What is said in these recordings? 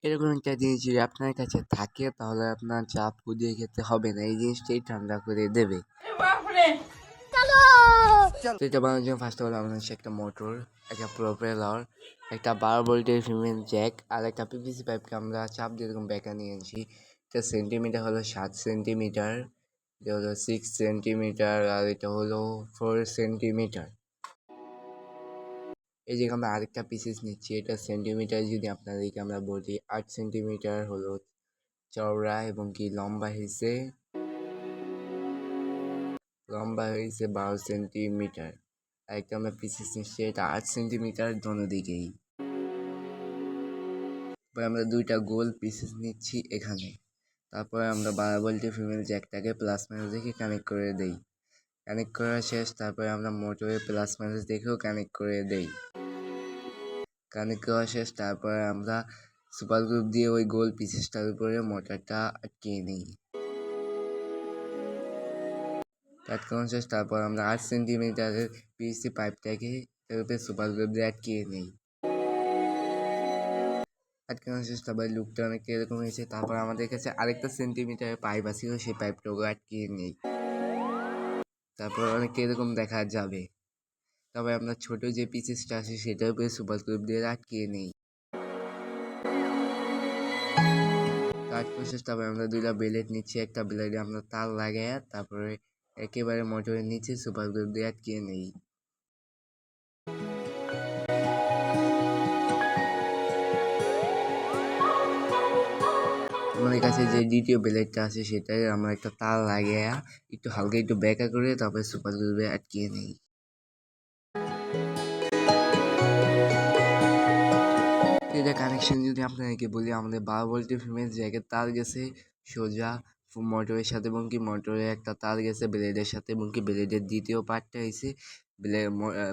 এরকম একটা জিনিস যদি আপনার কাছে থাকে তাহলে আপনার চা ফু দিয়ে খেতে হবে না, এই জিনিসটাই ঠান্ডা করে দেবে। তো এটা বানানোর জন্য ফার্স্ট অফ অল আমাদের হচ্ছে একটা মোটর, একটা প্রোপেলার, একটা 12 ভোল্টের ফিমেল জ্যাক আর একটা পিভিসি পাইপকে আমরা চাপ দিয়ে এরকম বেঁকা নিয়ে আনছি। এটা সেন্টিমিটার হলো 7 সেন্টিমিটার, এটা হলো 6 সেন্টিমিটার আর এটা হলো 4 সেন্টিমিটার। এই যে আমরা আরেকটা পিসেস নিচ্ছি, এটা সেন্টিমিটার যদি আপনাদেরকে আমরা বলি 8 সেন্টিমিটার হলো চওড়া এবং কি লম্বা হয়েছে 12 সেন্টিমিটার। আরেকটা আমরা পিসেস নিচ্ছি, এটা 8 সেন্টিমিটার দোনো দিকেই। তারপরে আমরা দুইটা গোল পিসেস নিচ্ছি এখানে। তারপরে আমরা 12 ভোল্টের ফিমেল জ্যাকটাকে প্লাস মাইনাস দেখে কানেক্ট করে দেই। কানেক্ট করা শেষ, তারপরে আমরা মোটরে প্লাস মাইনাস দেখেও কানেক্ট করে দেই। কানেক্ট করা শেষ, তারপরে আমরা সুপার গ্লু দিয়ে ওই গোল পিসেসটার উপরে মোটরটা আটকিয়ে নিই। আটকানো শেষ, তারপর আমরা 8 সেন্টিমিটারের পিভিসি পাইপটাকে এর উপরে সুপার গ্লু দিয়ে আটকিয়ে নিই। আটকানো শেষ, তারপরে লুকটা অনেকটা এরকম হয়েছে। তারপর আমাদের কাছে আরেকটা সেন্টিমিটারের পাইপ আছে, সেই পাইপটাকে আটকিয়ে নিই। তারপর অনেকটা এরকম দেখা যাবে। তারপরে আমরা ছোট যে পিসেসটা আছে সেটার উপরে সুপার গ্লু দিয়ে আটকিয়ে নিই। আটকানো শেষ, তারপরে আমরা দুইটা ব্লেড নিচ্ছি, একটা ব্লেডে আমরা তার লাগাইয়া তারপরে একেবারে মোটরের নিচে সুপার গ্লু দিয়ে আটকিয়ে নিই। আমাদের কাছে যে দ্বিতীয় ব্লেডটা আছে সেটাই আমরা একটা তার লাগাইয়া একটু হালকা একটু বেঁকা করে তারপরে সুপার গ্লু দিয়ে আটকিয়ে নিই। এটা কানেকশন যদি আপনাদেরকে বলি, আমাদের 12 ভোল্টের ফিমেল জ্যাকের তার গেছে সোজা মোটরের সাথে এবং কি মোটরের একটা তার গেছে ব্লেডের সাথে এবং কি ব্লেডের দ্বিতীয় পার্টটা হয়েছে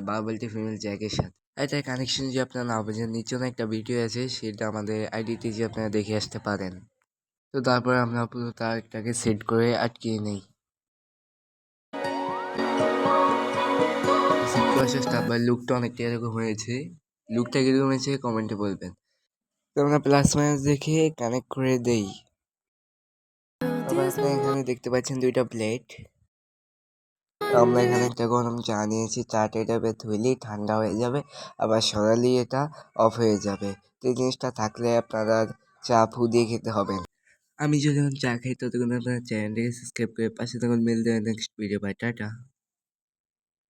12 ভোল্টের ফিমেল জ্যাকের সাথে। এটা কানেকশন যদি আপনারা না বোঝেন, নিচে একটা ভিডিও আছে, সেটা আমাদের আইডিতে যে আপনারা দেখে আসতে পারেন। তো তারপরে আমরা পুরো তারটাকে সেট করে আটকিয়ে নেই। সেট করা শেষ, তারপর লুকটা অনেকটা এরকম হয়েছে। লুকটা কীরকম হয়েছে কমেন্টে বলবেন। তো আমরা প্লাস মাইনাস দেখে কানেক্ট করে দেই। তারপর আপনারা এখানে দেখতে পাচ্ছেন দুইটা প্লেট। আমরা এখানে একটা গরম চা নিয়েছি, চাটা এটা ধুইলেই ঠান্ডা হয়ে যাবে, আবার সরালেই এটা অফ হয়ে যাবে। তো এই জিনিসটা থাকলে আপনারা চা ফু দিয়ে খেতে হবে। আমি যখন চা খাই ততক্ষণ আপনার চ্যানেলটাকে সাবস্ক্রাইব করে পাশে তখন মেল দেওয়া নেক্সট ভিডিও। By, tata.